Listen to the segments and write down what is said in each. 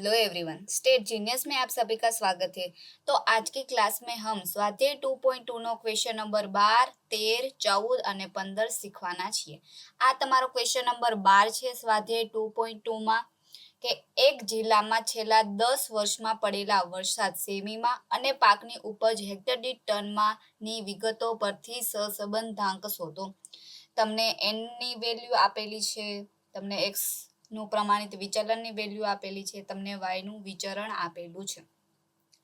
Hello everyone, state genius में आप सभी का स्वागत है। तो आज की क्लास में हम स्वाध्याय 2.2 નો ક્વેશ્ચન નંબર 12, 13, 14 અને 15 શીખવાના છીએ। આ તમારો ક્વેશ્ચન નંબર 12 છે સ્વાધ્યાય 2.2 માં કે એક જિલ્લામાં છેલ્લા 10 વર્ષમાં પડેલા વરસાદ સેમીમાં અને પાકની ઉપજ હેક્ટર દીઠ ટનમાંની વિગતો પરથી સહસંબંધાંક શોધો। તમને n ની વેલ્યુ આપેલી છે, તમને x નું પ્રમાણિત વિચલનની વેલ્યુ આપેલી છે, તમને y નું વિચરણ આપેલું છે।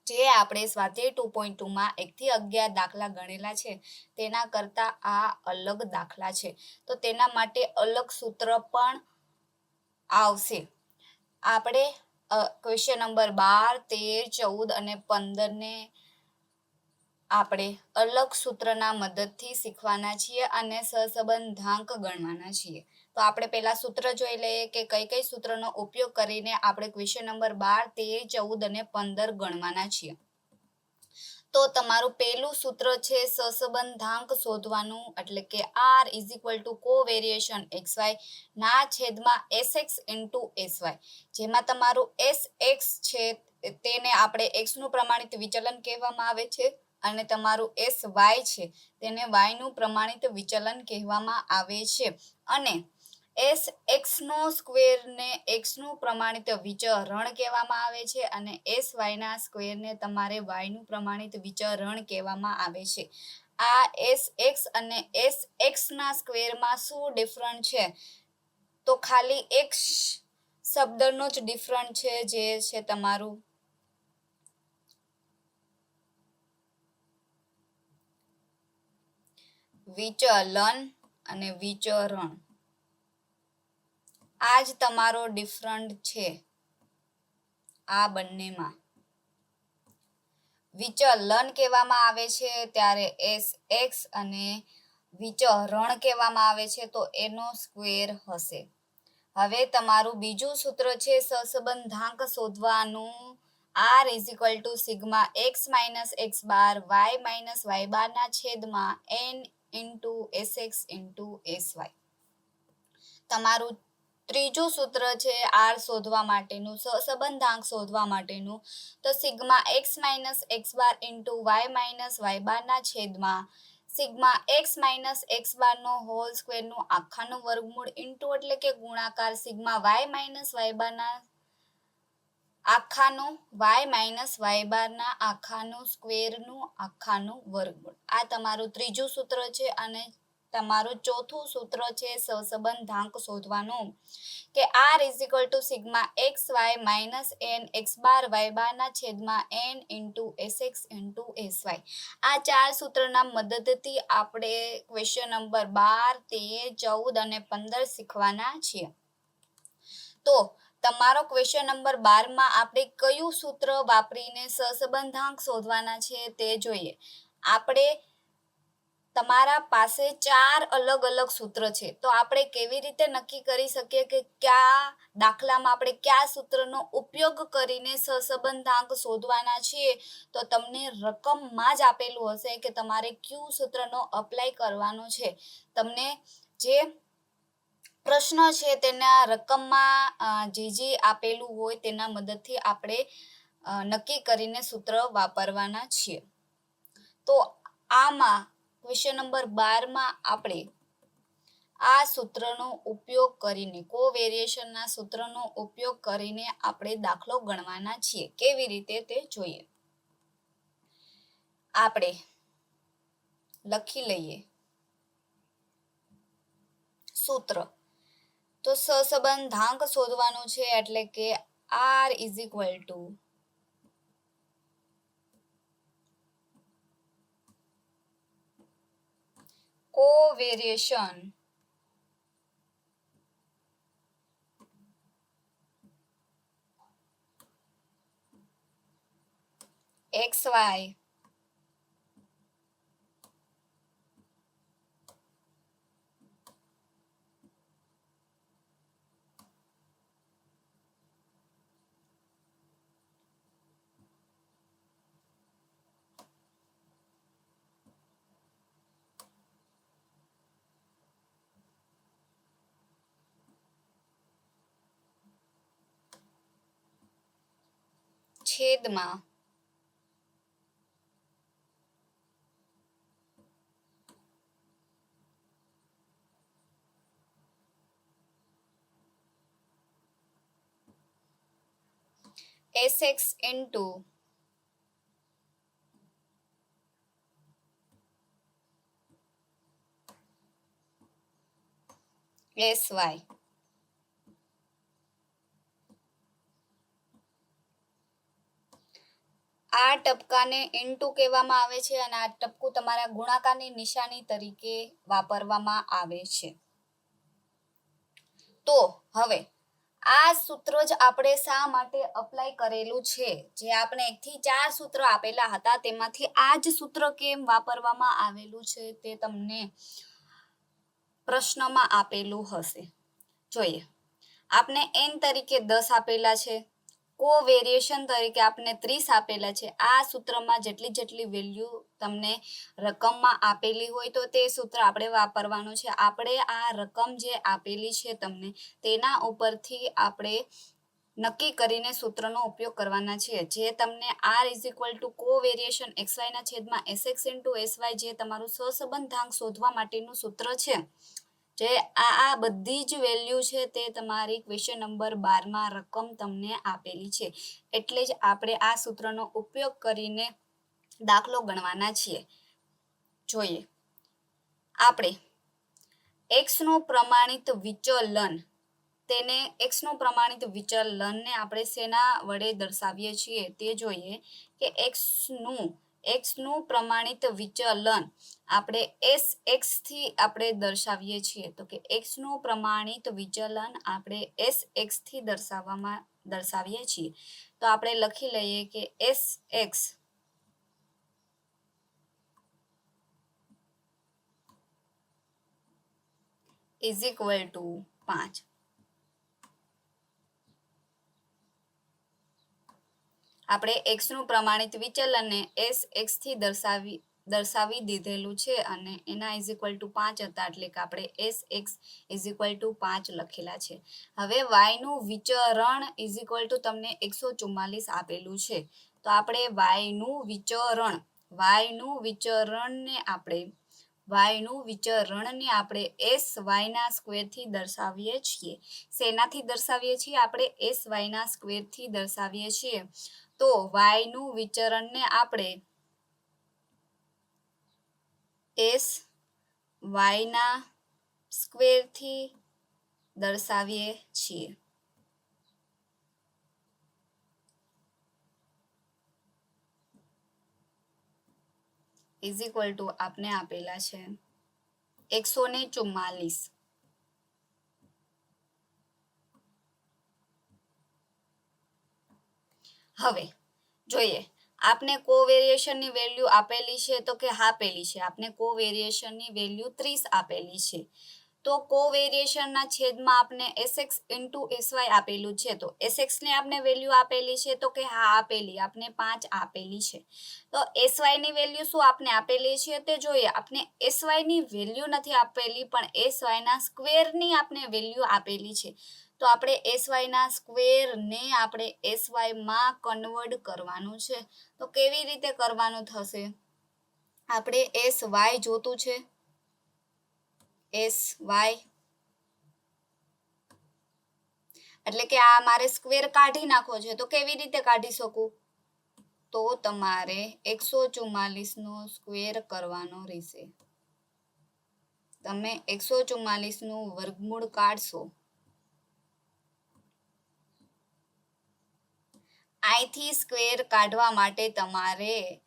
જે આપણે સ્વાધ્યાય 2.2 માં 1 થી 11 દાખલા ગણેલા છે તેના કરતા આ અલગ દાખલા છે, તો તેના માટે અલગ સૂત્ર પણ આવશે। આપણે ક્વેશ્ચન નંબર 12, 13, 14 અને 15 ને આપણે અલગ સૂત્રના મદદથી શીખવાના છીએ અને સહસંબંધાંક ગણવાના છીએ। તો આપણે પહેલા સૂત્ર જોઈ લઈએ કે કઈ કઈ સૂત્રનો ઉપયોગ કરીને આપણે ક્વેશ્ચન નંબર 12, 13, 14 અને 15 ગણવાના છીએ। તો તમારું પહેલું સૂત્ર છે સહસંબંધાંક શોધવાનું, એટલે કે r કોવેરિએશન xy ના છેદમાં sx sy, જેમાં તમારું sx છે તેને આપણે x નું પ્રમાણિત વિચલન કહેવામાં આવે છે અને તમારું sy છે તેને y નું પ્રમાણિત વિચલન કહેવામાં આવે છે। અને sx નો સ્ક્વેર ને x નું પ્રમાણિત વિચરણ કહેવામાં આવે છે અને sy ના સ્ક્વેર ને તમારે y નું પ્રમાણિત વિચરણ કહેવામાં આવે છે। આ sx અને sx ના સ્ક્વેરમાં શું ડિફરન્ટ છે? તો ખાલી એક શબ્દનો જ ડિફરન્ટ છે, જે છે તમારું વિચલન અને વિચરણ। આ જ તમારો ડિફરન્ટ છે આ બંનેમાં। વિચલન કહેવામાં આવે છે ત્યારે sx અને વિચરણ કહેવામાં આવે છે તો એનો સ્ક્વેર હશે। હવે તમારું બીજું સૂત્ર છે સહસંબંધાંક શોધવાનું, r sigma x minus x બાર y માઇનસ y બાર ના છેદમાં n into sx into sy। તમારું ત્રીજું સૂત્ર છે r શોધવા માટેનું, સહસંબંધાંક શોધવા માટેનું, તો સિગ્મા x માઇનસ x બાર ઇન્ટુ y માઇનસ y બાર ના છેદમાં સિગ્મા x માઇનસ x બાર નો હોલ સ્ક્વેર નું આખાનું વર્ગમૂળ ઇન્ટુ એટલે કે ગુણાકાર સિગ્મા y માઇનસ y બાર ના આખાનું y માઇનસ y બાર ના આખાનું સ્ક્વેર નું આખાનું વર્ગમૂળ। આ તમારું ત્રીજું સૂત્ર છે। અને તમારું ચોથું સૂત્ર છે સહસંબંધાંક શોધવાનું કે r sigma x y minus n x બાર y બાર ના છેદમાં n into sx into sy। આ ચાર સૂત્રના મદદથી આપણે ક્વેશ્ચન નંબર 12, 13, 14 અને 15 શીખવાના છીએ। તો તમારો ક્વેશ્ચન નંબર 12 માં આપણે કયું સૂત્ર વાપરીને સહસંબંધાંક શોધવાના છે તે જોઈએ। આપણે તમારા પાસે ચાર અલગ અલગ સૂત્ર છે, તો આપણે કેવી રીતે નક્કી કરી શકીએ કે કયા દાખલામાં આપણે કયા સૂત્રનો ઉપયોગ કરીને સહસંબંધાંક શોધવાના છીએ? તો તમને રકમમાં જ આપેલું હશે કે તમારે કયું સૂત્રનો અપ્લાય કરવાનો છે। તમને જે પ્રશ્ન છે તેના રકમમાં જે આપેલું હોય તેના મદદથી આપણે નક્કી કરીને સૂત્ર વાપરવાના છીએ। તો આમાં ક્વેશ્ચન નંબર 12 માં આપણે આ સૂત્રનો ઉપયોગ કરીને, કોવેરિએશનના સૂત્રનો ઉપયોગ કરીને આપણે દાખલો ગણવાના છીએ। કેવી રીતે તે જોઈએ। આપણે લખી લઈએ સૂત્ર। તો સહસંબંધાંક શોધવાનું છે એટલે કે r કોવેરિએશન xy છેદમાં SX into SY આ ટપકાને ઇન્ટુ કહેવામાં આવે છે અને આ ટપકું તમારા ગુણાકારની નિશાની તરીકે વાપરવામાં આવે છે. તો હવે આ સૂત્ર જ આપણે શા માટે અપ્લાય કરેલું છે? જે આપણે 1 થી 4 સૂત્ર આપેલા હતા તેમાંથી આ જ સૂત્ર કેમ વાપરવામાં આવેલું છે તે તમને પ્રશ્નમાં આપેલું હશે. જોઈએ, આપણે n તરીકે 10 આપેલા છે, કોવેરિએશન તરીકે આપણે 30 આપેલા છે. આ સૂત્રમાં જેટલી વેલ્યુ તમને રકમમાં આપેલી હોય તો તે સૂત્ર આપણે વાપરવાનું છે. આપણે આ રકમ જે આપેલી છે તમને તેના ઉપરથી આપણે નક્કી કરીને સૂત્રનો ઉપયોગ કરવાના છે. જે તમને r = કોવેરિએશન xy ના છેદમાં sx * sy જે તમારું સહસંબંધાંક શોધવા માટેનું સૂત્ર છે, જે આ બધી જ વેલ્યુ છે તે તમારી ક્વેશ્ચન નંબર 12 માં રકમ તમને આપેલી છે. એટલે જ આપણે આ સૂત્રનો ઉપયોગ કરીને દાખલો ગણવાના છીએ. જોઈએ, આપણે x નું પ્રમાણિત વિચલન તેને x નું પ્રમાણિત વિચલનને આપણે શેના વડે દર્શાવીએ છીએ તે જોઈએ કે x નું પ્રમાણિત વિચલન આપણે sx થી આપણે દર્શાવીએ છીએ. તો કે x નું પ્રમાણિત વિચલન આપણે sx થી દર્શાવીએ છીએ. તો આપણે લખી લઈએ કે sx = 5. આપણે x નું પ્રમાણિત વિચલનને sx થી દર્શાવી દીધેલું છે અને એના =5 હતા એટલે કે આપણે sx = 5 લખેલા છે. હવે y નું વિચરણ તમને 144 આપેલું છે. તો આપણે y નું વિચરણને આપણે sy ના સ્ક્વેર થી દર્શાવીએ છીએ. શેનાથી દર્શાવીએ છીએ? આપણે sy ના સ્ક્વેર થી દર્શાવીએ છીએ. તો y નું વિચરણને આપણે sy ના સ્ક્વેર થી દર્શાવીએ છીએ. = આપને આપેલા છે 144. હવે જોઈએ, આપને કોવેરિએશનની વેલ્યુ આપેલી છે તો કે આપેલી છે. આપને કોવેરિએશનની વેલ્યુ 30 આપેલી છે. તો કોવેરિએશનના છેદમાં આપને sx * sy આપેલું છે. તો sx ને આપને વેલ્યુ આપેલી છે તો કે હા આપેલી, આપને 5 આપેલી છે. તો sy ની વેલ્યુ શું આપને આપેલી છે તે જોઈએ. આપને sy ની વેલ્યુ નથી આપેલી પણ sy ના સ્ક્વેરની આપને વેલ્યુ આપેલી છે. તો આપણે sy ના સ્ક્વેરને આપણે sy માં કન્વર્ટ કરવાનું છે. તો કેવી રીતે કરવાનું થશે? આપણે sy જોતું છે, sy એટલે કે આ મારે સ્ક્વેર કાઢી નાખવો છે. તો કેવી રીતે કાઢી શકું? તો તમારે 144 નો સ્ક્વેર કરવાનો રહેશે. તમે 144 નું વર્ગમૂળ કાઢશો. અહીંથી સ્ક્વેર કાઢવા માટે તમારે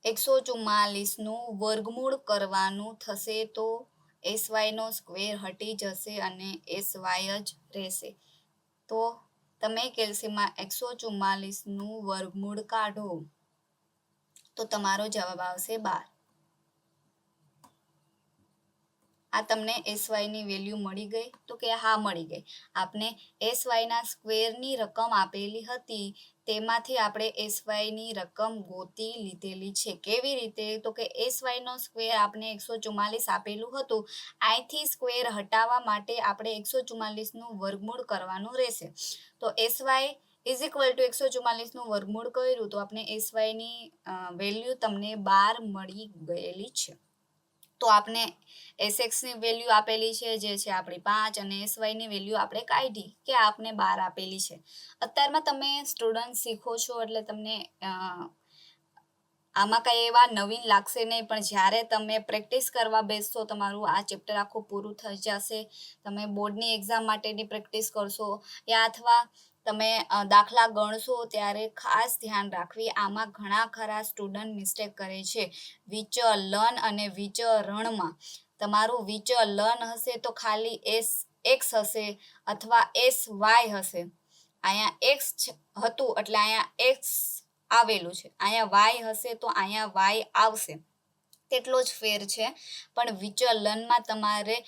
144 નું વર્ગમૂળ કરવાનું થશે. તો sy નો સ્ક્વેર હટી જશે અને sy જ રહેશે. તો તમે કેલ્સીમાં 144 નું વર્ગમૂળ કાઢો તો તમારો જવાબ આવશે 12. આ તમને sy ની વેલ્યુ મળી ગઈ? તો કે હા મળી ગઈ. આપને sy ના સ્ક્વેરની રકમ આપેલી હતી તેમાંથી આપણે sy ની રકમ ગોતી લીધેલી છે. કેવી રીતે? તો કે sy નો સ્ક્વેર આપણે 144 આપેલું હતું. અહીંથી સ્ક્વેર હટાવવા માટે આપણે 144 નું વર્ગમૂળ કરવાનું રહેશે. તો sy ઇઝ ઇક્વલ ટુ 144 નું વર્ગમૂળ કર્યું તો આપણે SY ની વેલ્યુ તમને 12 મળી ગયેલી છે. તો આપણે SX ની વેલ્યુ આપેલી છે જે છે આપણી 5 અને SY ની વેલ્યુ આપણે કાઢી કે આપને 12 આપેલી છે. અત્યારમાં તમે સ્ટુડન્ટ શીખો છો એટલે તમને આમાં કઈ એવા નવીન લાગશે નહીં, પણ જ્યારે તમે પ્રેક્ટિસ કરવા બેસશો તમારું આ ચેપ્ટર આખું પૂરું થઈ જશે, તમે બોર્ડની એક્ઝામ માટેની પ્રેક્ટિસ કરશો યા અથવા તમે દાખલા ગણશો ત્યારે ખાસ ધ્યાન રાખવી. આમાં ઘણા ખરા સ્ટુડન્ટ મિસ્ટેક કરે છે. વિચલન અને વિચરણમાં તમારું વિચલન હશે તો ખાલી x હશે અથવા SY હશે. અહીંયા x હતું એટલે અહીંયા x આવેલું છે, અહીંયા y હશે તો અહીંયા y આવશે, તેટલો જ ફેર છે. પણ વિચલનમાં તમારે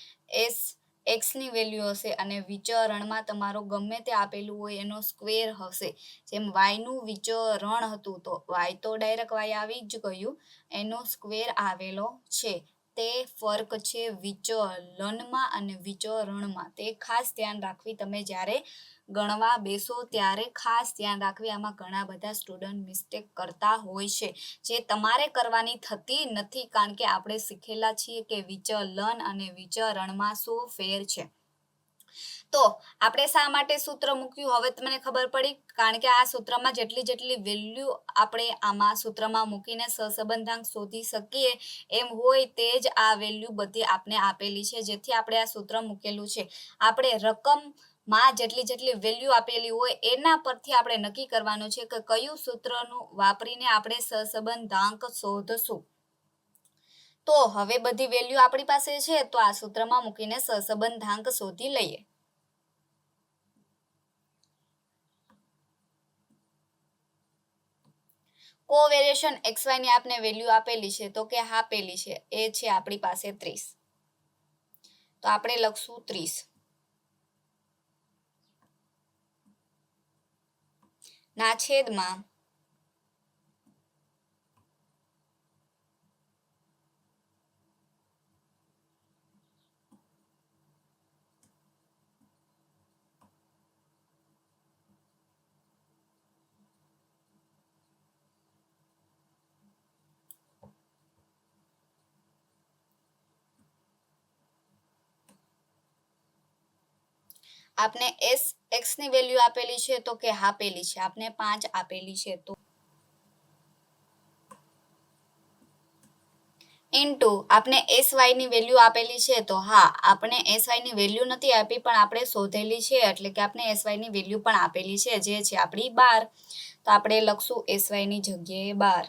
x ની વેલ્યુ હશે અને વિચરણમાં તમારો ગમે તે આપેલું હોય એનો સ્ક્વેર હશે. જેમ y નું વિચરણ હતું તો y તો ડાયરેક્ટ y આવી જ ગયું, એનો સ્ક્વેર આવેલો છે. તે ફર્ક છે વિચલનમાં અને વિચરણમાં. તે ખાસ ધ્યાન રાખવી. તમે જ્યારે ગણવા બેસો ત્યારે ખાસ ધ્યાન રાખવી. આમાં ઘણા બધા સ્ટુડન્ટ મિસ્ટેક કરતા હોય છે જે તમારે કરવાની થતી નથી, કારણ કે આપણે શીખેલા છીએ કે વિચલન અને વિચરણમાં શું ફેર છે. તો આપણે શા માટે સૂત્ર મૂક્યું હવે તમને ખબર પડી, કારણ કે આ સૂત્રમાં જેટલી વેલ્યુ આપણે આમાં સૂત્રમાં મૂકીને સહસંબંધાંક શોધી શકીએ એમ હોય તે જ આ વેલ્યુ બધી આપને આપેલી છે, જેથી આપણે આ સૂત્ર મૂકેલું છે. આપણે રકમમાં જેટલી વેલ્યુ આપેલી હોય એના પરથી આપણે નક્કી કરવાનું છે કે કયું સૂત્રનું વાપરીને આપણે સહસંબંધાંક શોધશું. તો હવે બધી વેલ્યુ આપણી પાસે છે તો આ સૂત્રમાં મૂકીને સહસંબંધાંક શોધી લઈએ. કોવેરિએશન XY ની આપને વેલ્યુ આપેલી છે તો કે આપેલી છે એ છે આપણી પાસે 30. તો આપણે લખશું 30 ના છેદમાં આપને x ની વેલ્યુ આપેલી છે તો કે આપેલી છે, આપને 5 આપેલી છે તો ઇન્ટુ આપને SY ની વેલ્યુ આપેલી છે તો હા આપણે SY ની વેલ્યુ નથી આપી પણ આપણે શોધેલી છે એટલે કે આપણે SY ની વેલ્યુ પણ આપેલી છે જે છે આપણી 12. તો આપણે લખશું SY ની જગ્યાએ 12.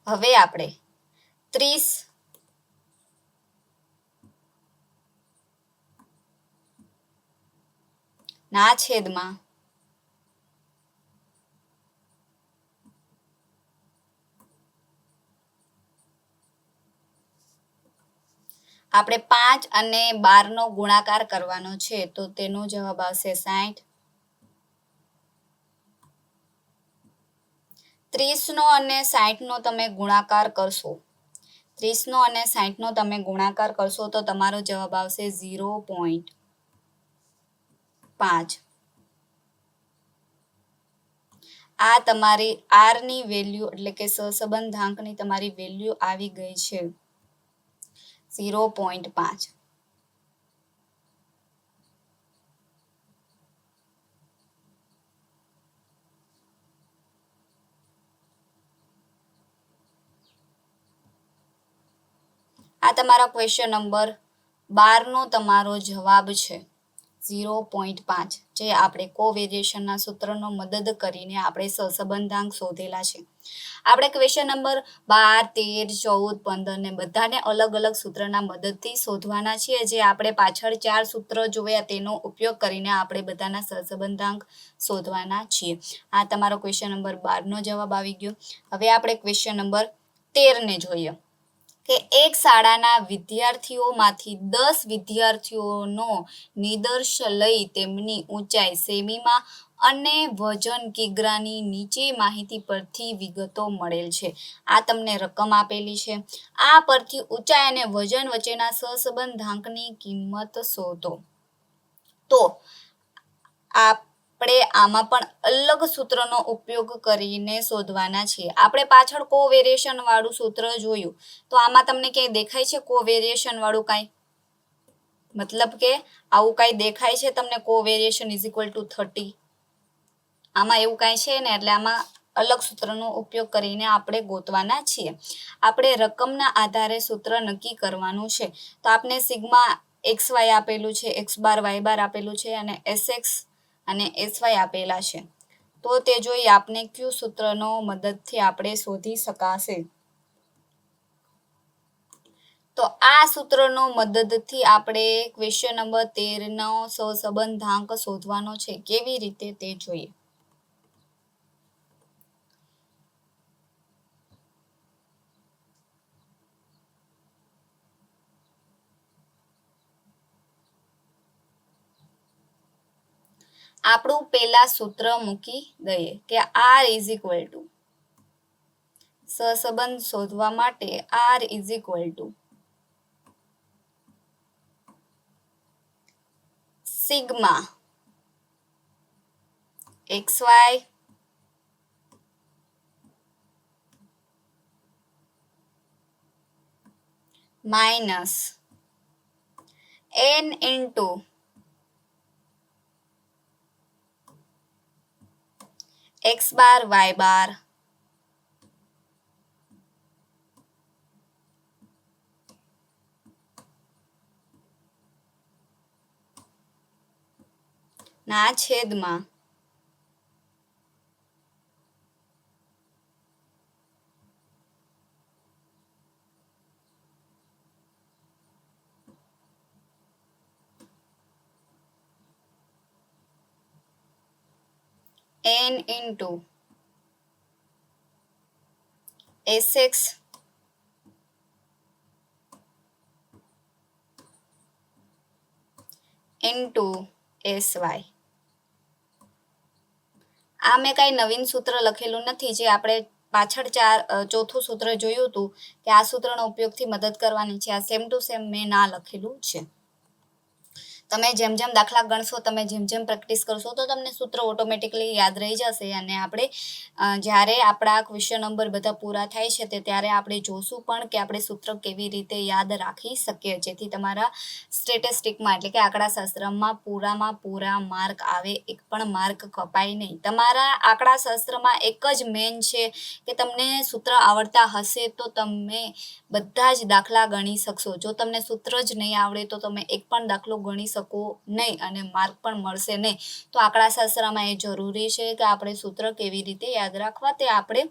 હવે આપણે 30 ના છેદમાં આપણે 5 અને 12 નો ગુણાકાર કરવાનો છે તો તેનો જવાબ આવશે 60. 30 નો અને 60 નો તમે ગુણાકાર કરશો, 30 નો અને 60 નો તમે ગુણાકાર કરશો તો તમારો જવાબ આવશે 0.5. આ તમારી r ની વેલ્યુ એટલે કે સહસંબંધાંકની તમારી વેલ્યુ આવી ગઈ છે 0.5. આ તમારો ક્વેશ્ચન નંબર 12 નો તમારો જવાબ છે 0.5, જે આપણે કોવેરિએશનના સૂત્રનો મદદ કરીને આપણે સહસંબંધાંક શોધેલા છે. આપણે ક્વેશ્ચન નંબર 12, 13, 14, 15 ને બધાને અલગ અલગ સૂત્રના મદદથી શોધવાના છીએ, જે આપણે પાછળ 4 સૂત્ર જોયા તેનો ઉપયોગ કરીને આપણે બધાના સહસંબંધાંક શોધવાના છીએ. આ તમારો ક્વેશ્ચન નંબર 12 નો જવાબ આવી ગયો. હવે આપણે ક્વેશ્ચન નંબર 13 ને જોઈએ. કે એક શાળાના વિદ્યાર્થીઓમાંથી 10 વિદ્યાર્થીઓનો નિદર્શ લઈ તેમની ઊંચાઈ સેમીમાં અને વજન કિગ્રાની નીચે માહિતી પરથી વિગતો મળેલ છે. આ તમને રકમ આપેલી છે. આ પરથી ઊંચાઈ અને વજન વચ્ચેના સહસંબંધાંકની કિંમત શોધો. તો આપણે આમાં પણ અલગ સૂત્રનો ઉપયોગ કરીને શોધવાના છીએ. આપણે પાછળ કોવેરિએશન વાળું સૂત્ર જોયું, તો આમાં તમને ક્યાંય દેખાય છે કોવેરિએશન વાળું કાંઈ? મતલબ કે આવું કાંઈ દેખાય છે તમને કોવેરિએશન ઇઝ ઇક્વલ ટુ 30? આમાં એવું કાંઈ છે ને, એટલે આમાં અલગ સૂત્રનો ઉપયોગ કરીને આપણે ગોતવાના છીએ. આપણે રકમના આધારે સૂત્ર નક્કી કરવાનું છે. તો આપણે સિગ્મા XY આપેલું છે, X બાર Y બાર આપેલું છે અને SX અને SY આપેલા છે. તો તે જોઈ આપને કયું સૂત્રનો મદદથી આપણે શોધી શકાશે. તો આ સૂત્રનો મદદથી આપણે ક્વેશ્ચન નંબર 13 નો સહસંબંધાંક શોધવાનો છે. કેવી રીતે તે જોઈએ. આપણું પહેલા સૂત્ર મૂકી દઈએ કે R ઇઝ ઇક્વલ ટુ, સહસંબંધ શોધવા માટે R is equal to sigma XY minus N into X bar Y બાર ના છેદમાં N into SX into SY. આ મેં કાંઈ નવીન સૂત્ર લખેલું નથી, જે આપણે પાછળ ચોથું સૂત્ર જોયું હતું કે આ સૂત્રનો ઉપયોગથી મદદ કરવાની છે. આ સેમ ટુ સેમ મેં ના લખેલું છે. તમે જેમ જેમ દાખલા ગણશો, તમે જેમ જેમ પ્રેક્ટિસ કરશો, તો તમને સૂત્ર ઓટોમેટિકલી યાદ રહી જશે. અને આપણે જ્યારે આપણા ક્વેશ્ચન નંબર બધા પૂરા થાય છે ત્યારે આપણે જોશું પણ કે આપણે સૂત્ર કેવી રીતે યાદ રાખી શકીએ, જેથી તમારા સ્ટેટિસ્ટિકમાં એટલે કે આંકડાશાસ્ત્રમાં પૂરામાં પૂરા માર્ક આવે, એક પણ માર્ક કપાય નહીં. તમારા આંકડાશાસ્ત્રમાં એક જ મેન છે કે તમને સૂત્ર આવડતા હશે તો તમે બધા જ દાખલા ગણી શકશો. જો તમને સૂત્ર જ નહીં આવડે તો તમે એક પણ દાખલો ગણી શકો નહીં અને માર્ક પણ મળશે નહીં. તો આંકડાશાસ્ત્રમાં એ જરૂરી છે કે આપણે સૂત્ર કેવી રીતે યાદ રાખવા તે આપણે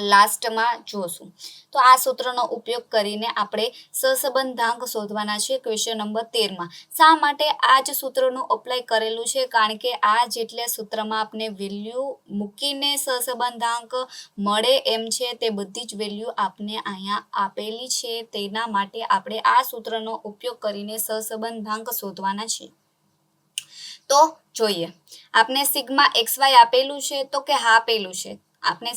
લાસ્ટમાં જોશું. તો આ સૂત્રનો ઉપયોગ કરીને આપણે સહસંબંધાંક શોધવાના છે ક્વેશ્ચન નંબર 13માં. શા માટે આ જ સૂત્રનું અપ્લાય કરેલું છે? કારણ કે આ જેટલા સૂત્રમાં આપણે વેલ્યુ મૂકીને સહસંબંધાંક મળે એમ છે તે બધી જ વેલ્યુ આપને અહીંયા આપેલી છે. તેના માટે આપણે આ સૂત્રનો ઉપયોગ કરીને સહસંબંધાંક શોધવાના છે. તો જોઈએ, આપણે સિગ્મા XY આપેલું છે તો કે હા આપેલું છે. આપણે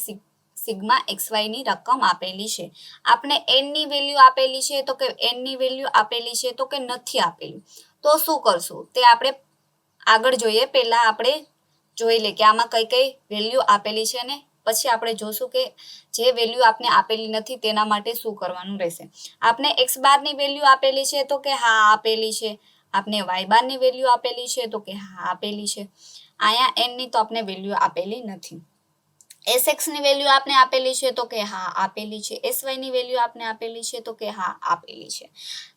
સિગ્મા XY ની રકમ આપેલી છે. આપણે N ની વેલ્યુ આપેલી છે તો કે N ની વેલ્યુ આપેલી છે તો કે નથી આપેલું. તો શું કરશું તે આપણે આગળ જોઈએ. પહેલા આપણે જોઈ લે કે આમાં કઈ કઈ વેલ્યુ આપેલી છે ને પછી આપણે જોશું કે જે વેલ્યુ આપને આપેલી નથી તેના માટે શું કરવાનું રહેશે. આપણે X બારની વેલ્યુ આપેલી છે તો કે હા આપેલી છે. આપને Y બારની વેલ્યુ આપેલી છે તો કે હા આપેલી છે. અહીંયા N ની તો આપણે વેલ્યુ આપેલી નથી. SX ની વેલ્યુ આપને આપેલી છે તો કે હા આપેલી છે. SY ની વેલ્યુ આપને આપેલી છે તો કે હા આપેલી છે.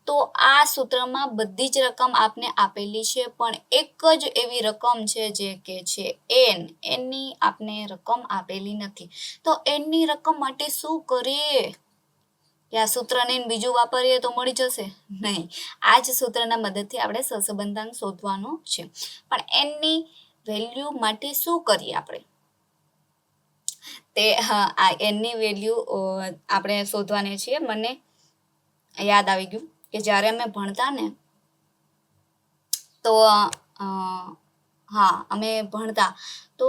તો આ સૂત્રમાં બધી જ રકમ આપને આપેલી છે, પણ એક જ એવી રકમ છે જે કે છે N. N ની આપને રકમ આપેલી નથી. તો N ની રકમ માટે શું કરીએ? કે આ સૂત્રને બીજું વાપરીએ તો મળી જશે? નહીં. આ જ સૂત્રના મદદથી આપણે સહસંબંધાંક શોધવાનો છે. પણ N ની વેલ્યુ માટે શું કરીએ આપણે? તે આ એનની વેલ્યુ આપણે શોધવાની છીએ. મને યાદ આવી ગયું કે જ્યારે અમે ભણતા ને તો અમે ભણતા તો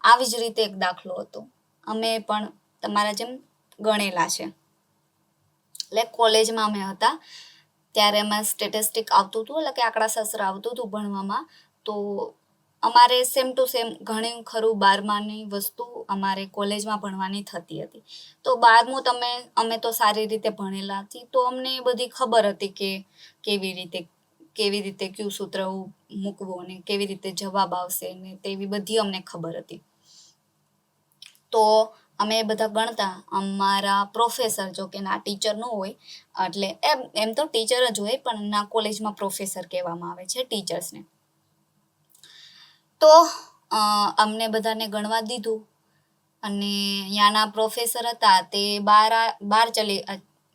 આવી જ રીતે એક દાખલો હતો. અમે પણ તમારા જેમ ગણેલા છે. એટલે કોલેજમાં અમે હતા ત્યારે એમાં સ્ટેટિસ્ટિક આવતું હતું, એટલે કે આંકડાશાસ્ત્ર આવતું હતું ભણવામાં. તો અમારે સેમ ટુ સેમ ઘણી ખરું 12માની વસ્તુ અમારે કોલેજમાં ભણવાની થતી હતી. તો 12મું અમે તો સારી રીતે ભણેલા હતી, તો અમને બધી ખબર હતી કે કેવી રીતે કયું સૂત્ર મૂકવું ને કેવી રીતે જવાબ આવશે ને તેવી બધી અમને ખબર હતી. તો અમે બધા ગણતા. અમારા પ્રોફેસર, જો કે ના ટીચર ન હોય, એટલે એમ તો ટીચર જ હોય, પણ ના કોલેજમાં પ્રોફેસર કહેવામાં આવે છે ટીચર્સને. તો અમને બધાને ગણવા દીધું અને ત્યાંના પ્રોફેસર હતા તે બહાર ચલી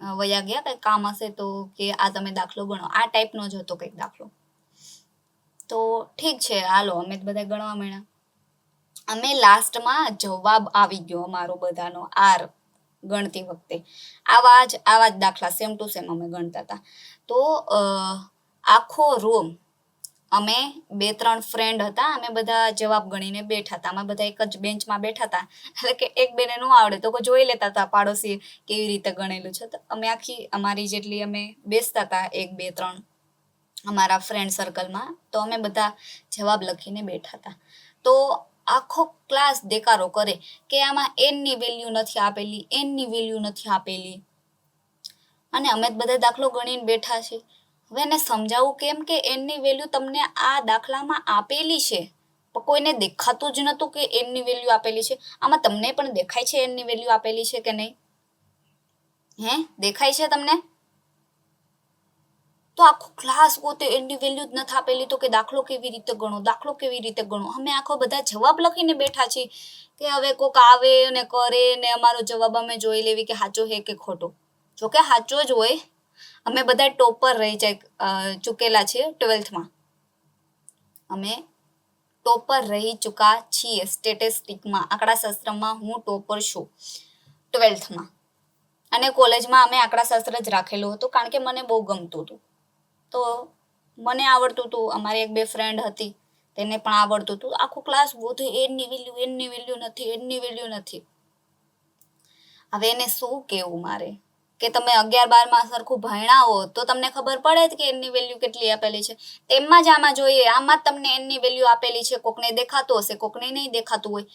વયા ગયા, કંઈક કામ હશે તો કે આ તમે દાખલો ગણો. આ ટાઈપનો જ હતો કંઈક દાખલો. તો ઠીક છે, હાલો અમે બધા ગણવા માંડ્યા. અમે લાસ્ટમાં જવાબ આવી ગયો અમારો બધાનો આર ગણતી વખતે. આવા જ દાખલા સેમ ટુ સેમ અમે ગણતા હતા. તો આખો રૂમ, અમે 2-3 ફ્રેન્ડ હતા, અમે બધા જવાબ ગણીને બેઠા હતા. અમે બધા એક જ બેન્ચમાં બેઠા હતા, એટલે કે એક બેને ન આવડે તો જોઈ લેતા હતા પાડોશી કેવી રીતે ગણેલું છે. તો અમે અમારી જેટલી અમે બેસતા હતા 1, 2, 3 અમારા ફ્રેન્ડ સર્કલમાં, તો અમે બધા જવાબ લખીને બેઠા હતા. તો આખો ક્લાસ દેકારો કરે કે આમાં એનની વેલ્યુ નથી આપેલી, એનની વેલ્યુ નથી આપેલી, અને અમે બધા દાખલો ગણીને બેઠા છીએ. હવે એને સમજાવવું કેમ કે એનની વેલ્યુ તમને આ દાખલામાં આપેલી છે, પણ કોઈને દેખાતું જ નહોતું કે એનની વેલ્યુ આપેલી છે. આમાં તમને પણ દેખાય છે એનની વેલ્યુ આપેલી છે કે નહીં? દેખાય છે તમને? તો આખો ક્લાસ પોતે એનની વેલ્યુ જ નથી આપેલી, તો કે દાખલો કેવી રીતે ગણો. અમે આખો બધા જવાબ લખીને બેઠા છીએ કે હવે કોક આવે ને કરે ને અમારો જવાબ અમે જોઈ લેવી કે સાચો છે કે ખોટો. જોકે સાચો જ હોય. અમે બધા ટોપર રહી ચૂકેલા છીએ 12થમાં. અમે ટોપર રહી ચૂકા છીએ સ્ટેટિસ્ટિકમાં, આંકડાશાસ્ત્રમાં હું ટોપર છું 12થમાં. અને કોલેજમાં અમે આંકડાશાસ્ત્ર જ રાખેલું હતું, કારણ કે મને બહુ ગમતું હતું. તો મને આવડતું હતું, અમારી 1-2 ફ્રેન્ડ હતી તેને પણ આવડતું હતું. આખો ક્લાસ બધું એનની વેલ્યુ નથી. હવે એને શું કહેવું મારે કે તમે 11-12માં સરખું ભણ્યા હો તો તમને ખબર પડે કે એનની વેલ્યુ કેટલી આપેલી છે. તેમાં જ આમાં જોઈએ, આમાં જ તમને એનની વેલ્યુ આપેલી છે. કોકને દેખાતું હશે, કોકને નહીં દેખાતું હોય.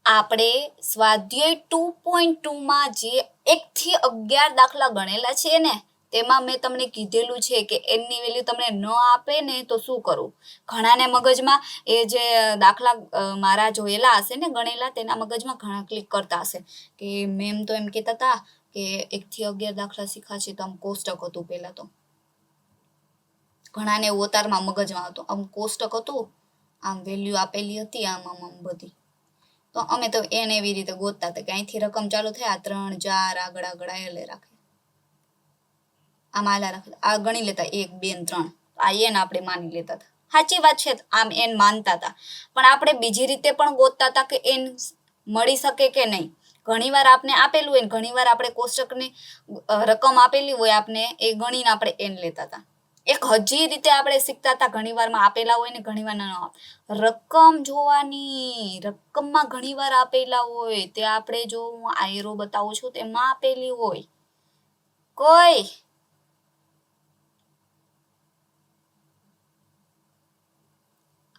આપણે સ્વાધ્યાય 2.2માં જે 1 થી 11 દાખલા ગણેલા છે ને, તેમાં મેં તમને કીધેલું છે કે એનની વેલ્યુ તમને ન આપે ને તો શું કરવું. ઘણાને મગજમાં એ જે દાખલા મારા જોયેલા હશે ને ગણેલા, તેના મગજમાં ઘણા ક્લિક કરતા હશે કે મેમ તો એમ કહેતા હતા કે 1 થી 11 દાખલા શીખાશે. તો આમ કોષ્ટક હતું પહેલા તો. ઘણાને ઓતારમાં મગજમાં હતું, આમ કોષ્ટક હતું, આમ વેલ્યુ આપેલી હતી, આમ બધી. તો અમે તો એને એવી રીતે ગોતતા હતા કે અહીંથી રકમ ચાલુ થાય, 3, 4 આગળ એટલે રાખે. આમ આલા રાખે, આ ગણી લેતા 1, 2 ને 3. આ એન આપણે માની લેતા હતા. સાચી વાત છે, આમ એન માનતા હતા. પણ આપણે બીજી રીતે પણ ગોતતા હતા કે એન મળી શકે કે નહીં. ઘણીવાર આપને આપેલું હોય, ઘણીવાર આપણે કોષ્ટકની રકમ આપેલી હોય આપને, એ ગણીને આપણે એન લેતા હતા. એક હજી રીતે આપણે શીખતા હતા, ઘણીવારમાં આપેલા હોય ને ઘણીવાર ના આપે. રકમ જોવાની, રકમમાં ઘણીવાર આપેલા હોય તે આપણે જો હું આયરો બતાવું છું તેમાં આપેલી હોય.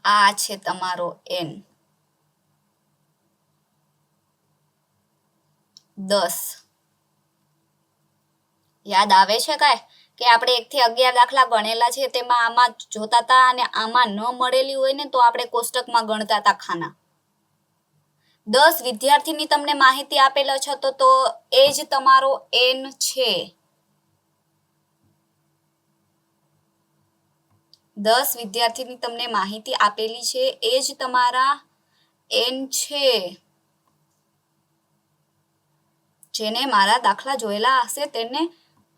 આ છે તમારો એન 10. યાદ આવે છે કાંઈ કે આપણે 1 થી 11 દાખલા ગણેલા છે, તેમાં આમાં જોતા હતા અને આમાં ન મળેલી હોય ને તો આપણે કોષ્ટકમાં ગણતા હતા ખાના. 10 વિદ્યાર્થીની તમને માહિતી આપેલા છે તો એ જ તમારો એન છે. 10 વિદ્યાર્થીની તમને માહિતી આપેલી છે, એ જ તમારા એન છે. જેને મારા દાખલા જોયેલા હશે તેને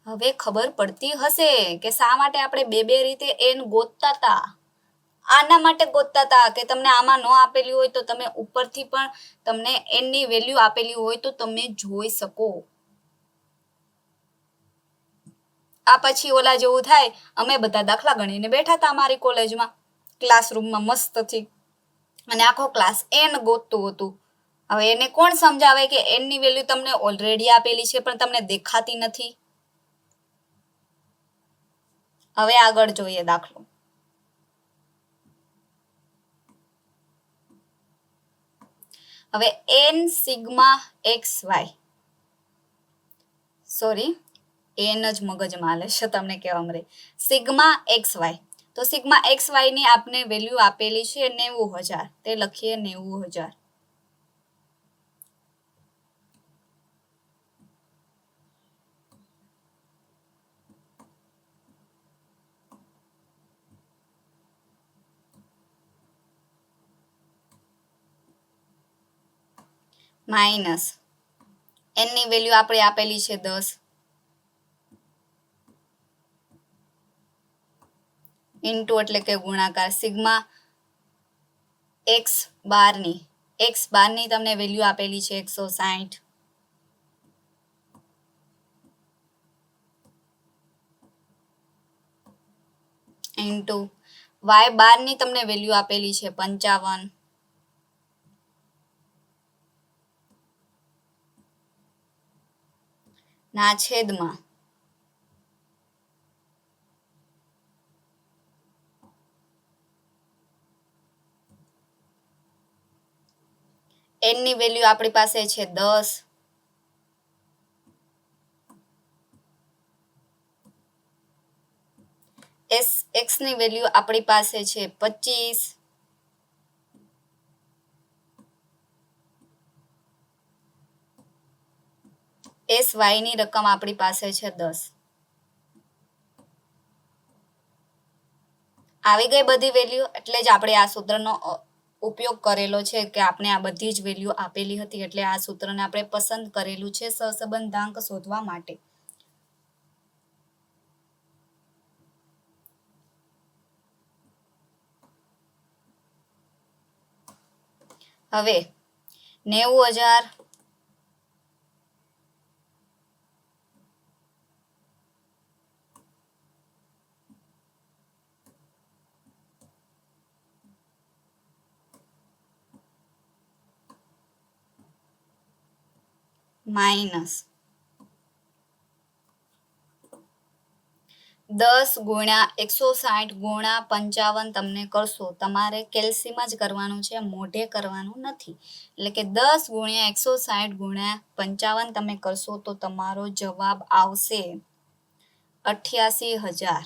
હવે ખબર પડતી હશે કે શા માટે આપણે 2 રીતે એન ગોતતા હતા. આના માટે ગોતતા હતા કે તમને આમાં ન આપેલી હોય તો તમે ઉપરથી પણ તમને n ની વેલ્યુ આપેલી હોય તો તમે જોઈ શકો. આ પછી ઓલા જેવું થાય, અમે બધા દાખલા ગણીને બેઠા હતા અમારી કોલેજમાં ક્લાસરૂમમાં મસ્તથી, અને આખો ક્લાસ n ગોતતું હતું. હવે એને કોણ સમજાવે કે n ની વેલ્યુ તમને ઓલરેડી આપેલી છે પણ તમને દેખાતી નથી. હવે આગળ જોઈએ દાખલો. હવે n sigma xy, sorry n જ મગજમાં હાલે છે તમને કહેવા મળે, સિગ્મા xy. તો સિગ્મા xy ની આપને વેલ્યુ આપેલી છે 90,000, તે લખીએ 90,000. માઇનસ n ની વેલ્યુ આપણે આપેલી છે 10, ઇન્ટુ એટલે કે ગુણાકાર સિગ્મા x12 ની તમને વેલ્યુ આપેલી છે 160, ઇન્ટુ y12 ની તમને વેલ્યુ આપેલી છે 55, ના છેદમાં n ની વેલ્યુ આપણી પાસે છે 10, x ની વેલ્યુ આપણી પાસે છે 25, sy ની રકમ આપણી પાસે છે 10. આવી ગઈ બધી વેલ્યુ, એટલે જ આપણે આ સૂત્રનો ઉપયોગ કરેલો છે કે આપણે આ બધી જ વેલ્યુ આપેલી હતી, એટલે આ સૂત્રને આપણે પસંદ કરેલું છે સહસંબંધાંક શોધવા માટે. હવે 90,000 માઇનસ 10 ગુણ્યા 160 ગુણ્યા 55 તમને કરશો. તમારે કેલ્સીમાં જ કરવાનું છે, મોઢે કરવાનું નથી. એટલે કે 10 ગુણ્યા 160 ગુણ્યા 55 તમે કરશો તો તમારો જવાબ આવશે 88,000.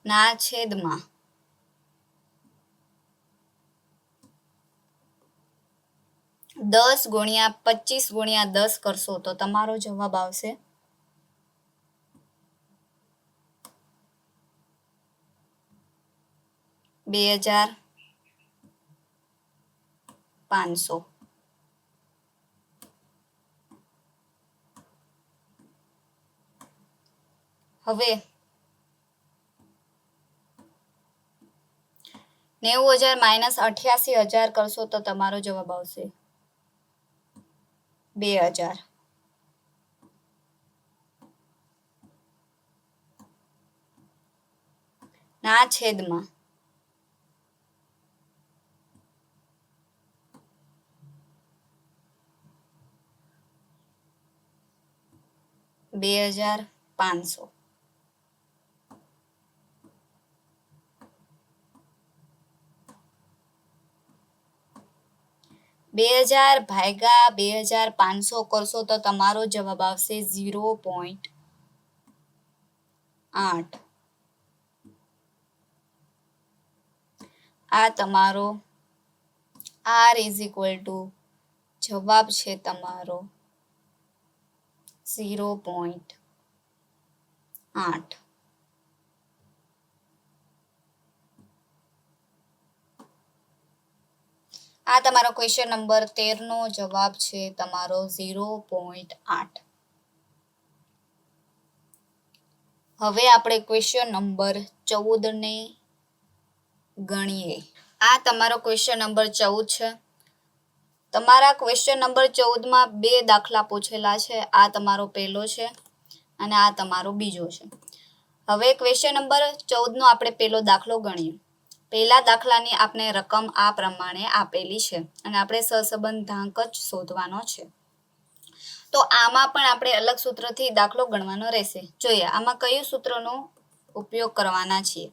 ના છેદમાં 10 ગુણ્યા 25 ગુણ્યા 10 કરશો તો તમારો જવાબ આવશે 2,500. હવે 90,000 માઇનસ 88,000 કરશો તો તમારો જવાબ આવશે 2,000. ના છેદમાં 2,500. બે હજાર ભાગ્યા 2,500 કરશો તો તમારો જવાબ આવશે 0.8. આ તમારો r ઇઝ ઇક્વલ ટુ જવાબ છે તમારો 0.8. આ તમારો ક્વેશ્ચન નંબર 13 નો જવાબ છે તમારો 0.8. હવે આપણે ક્વેશ્ચન નંબર 14 ને ગણીએ. આ તમારો ક્વેશ્ચન નંબર 14 છે. તમારા ક્વેશ્ચન નંબર 14 માં બે દાખલા પૂછેલા છે. આ તમારો પહેલો છે અને આ તમારો બીજો છે. હવે ક્વેશ્ચન નંબર 14 નો આપણે પહેલો દાખલો ગણીએ. પહેલા દાખલાની આપણે રકમ આ પ્રમાણે આપેલી છે અને આપણે સહસંબંધાંક જ શોધવાનો છે. તો આમાં પણ આપણે અલગ સૂત્રથી દાખલો ગણવાનો રહેશે. જોઈએ આમાં કયું સૂત્રનો ઉપયોગ કરવાના છીએ.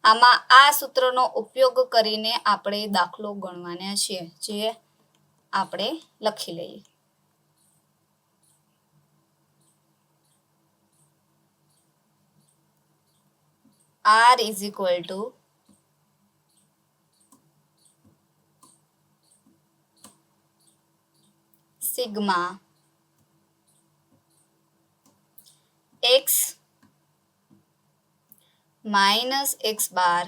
આમાં આ સૂત્રનો ઉપયોગ કરીને આપણે દાખલો ગણવાના છીએ, જે આપણે લખી લઈએ. R is equal to sigma x minus x bar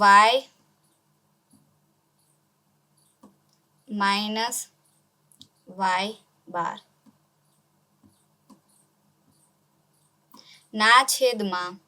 y minus y bar ના છેદમાં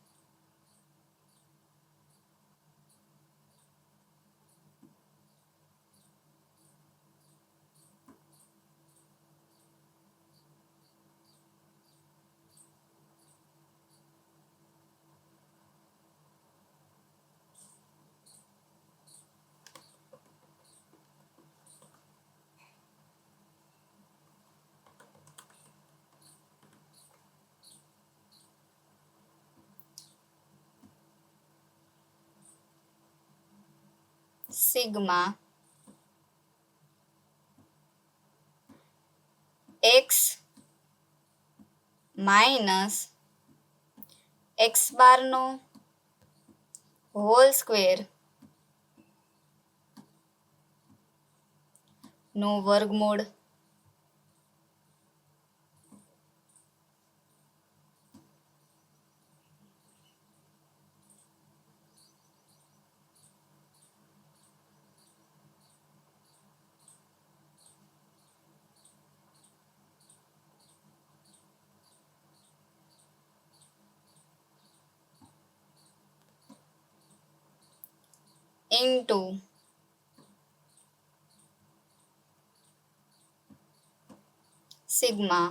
sigma x minus x bar નો હોલ સ્ક્વેર નો વર્ગમૂળ into sigma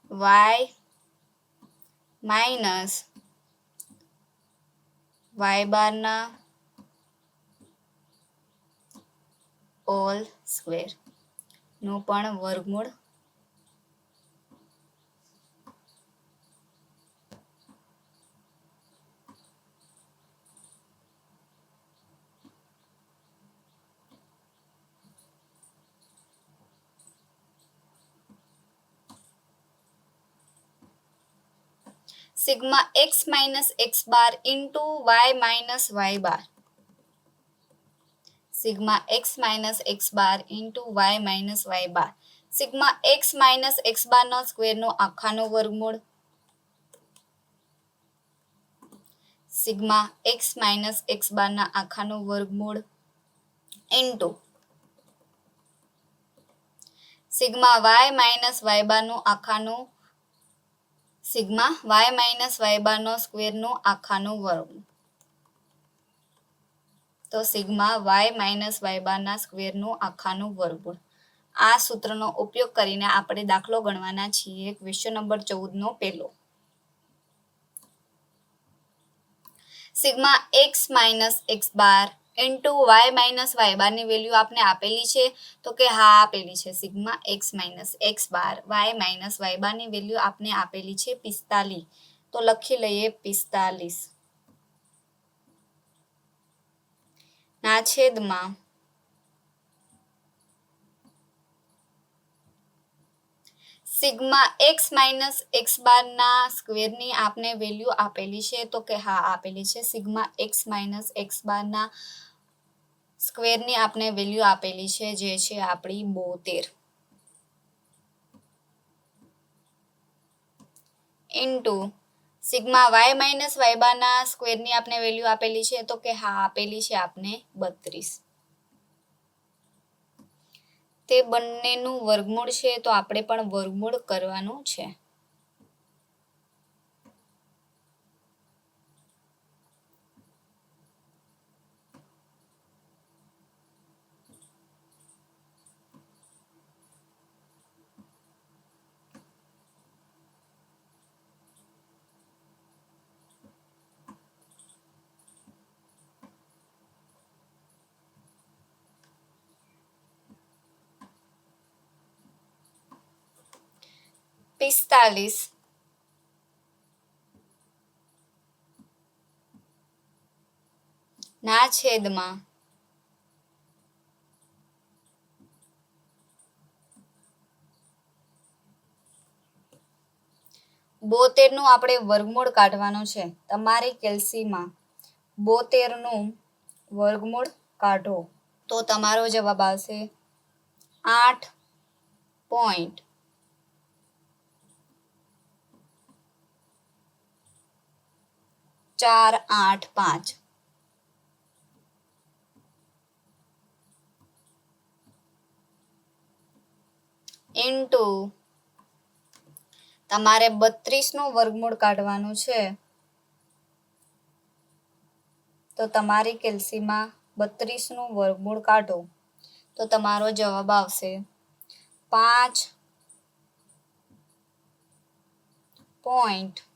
y minus y bar ના હોલ સ્ક્વેર નું પણ વર્ગમૂળ sigma x minus x bar into y minus y bar. Sigma x minus x bar into y minus y bar. Sigma x minus x bar નો square નો આખાનો વર્ગમૂળ. Sigma x minus x bar ના આખાનો વર્ગમૂળ into sigma y minus y bar નો આખાનો sigma y minus y bar નો square નો આખાનો વર્ગમૂળ. તો sigma y minus y બારના સ્ક્વેરનું આખાનું વર્ગમૂળ. આ સૂત્રનો ઉપયોગ કરીને આપણે દાખલો ગણવાના છીએ. ક્વેશ્ચન નંબર 14 નો પહેલો. સિગ્મા x માઇનસ x બાર ઇન્ટુ y માઇનસ y બારની વેલ્યુ આપને આપેલી છે. તો કે હા આપેલી છે. સિગ્મા x માઇનસ x બાર y માઇનસ y બારની વેલ્યુ આપને આપેલી છે 45. તો લખી લઈએ 45 ના છેદમાં સિગ્મા x માઇનસ x બારના સ્ક્વેરની આપને વેલ્યુ આપેલી છે. તો કે હા આપેલી છે. સિગ્મા x માઇનસ x બારના સ્ક્વેરની આપને વેલ્યુ આપેલી છે, જે છે આપણી 72. Into sigma Y minus Y બારના સ્ક્વેરની આપણે વેલ્યુ આપેલી છે, તો કે હા આપેલી છે આપને 32. તે બંનેનું વર્ગમૂળ છે તો આપણે પણ વર્ગમૂળ કરવાનું છે. પિસ્તાલીસ ના છેદમાં 72 નું આપણે વર્ગમૂળ કાઢવાનું છે. તમારી કેલ્સીમાં 72 નું વર્ગમૂળ કાઢો તો તમારો જવાબ આવશે 8.485 ઇન્ટુ તમારે 32 નું વર્ગમૂળ કાઢવાનું છે, તો તમારી કેલ્સીમાં 32 નું વર્ગમૂળ કાઢો તો તમારો જવાબ આવશે 5.66.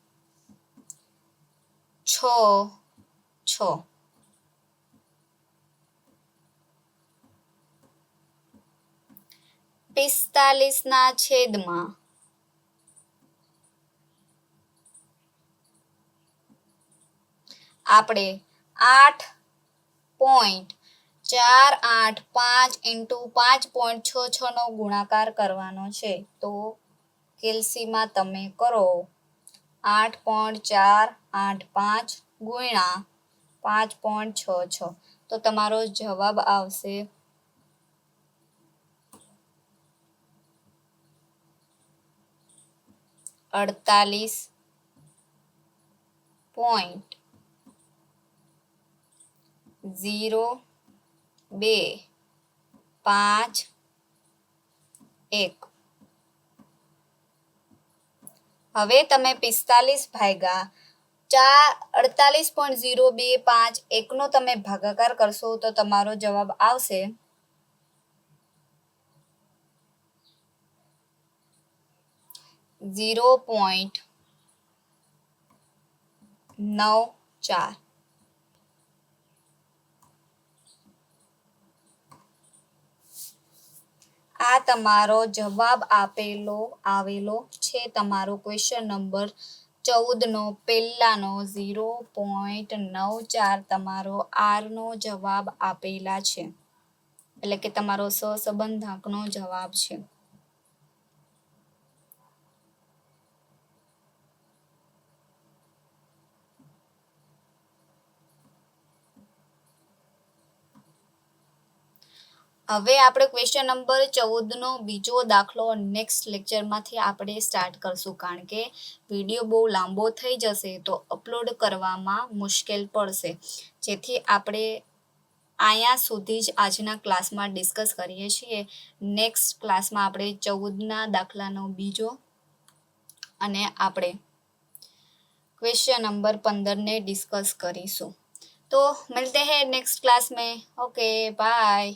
45 ના છેદમાં આપણે 8.485 ઇન્ટુ 5.66 નો ગુણાકાર કરવાનો છે, તો કેલ્સીમાં તમે કરો 8.485 ગુણ્યા 5.66 તો તમારો જવાબ આવશે 48.0251. હવે તમે 45 ભાગ્યા 48.0251 નો તમે ભાગાકાર કરશો તો તમારો જવાબ આવશે 0.94. આ તમારો જવાબ આવેલો છે તમારો ક્વેશ્ચન નંબર 14 નો પહેલાનો 0.94 તમારો આર નો જવાબ આપેલા છે, એટલે કે તમારો સહસંબંધાંકનો જવાબ છે. હવે આપણે ક્વેશ્ચન નંબર 14 નો બીજો દાખલો નેક્સ્ટ લેક્ચરમાંથી આપણે સ્ટાર્ટ કરશું, કારણ કે વિડીયો બહુ લાંબો થઈ જશે તો અપલોડ કરવામાં મુશ્કેલ પડશે, જેથી આપણે અહીંયા સુધી જ આજના ક્લાસમાં ડિસ્કસ કરીએ છીએ. નેક્સ્ટ ક્લાસમાં આપણે 14ના દાખલાનો બીજો અને આપણે क्वेश्चन नंबर 15 ने डिस्कस करीશું. तो मिलते हैं नेक्स्ट क्लास में. Okay bye.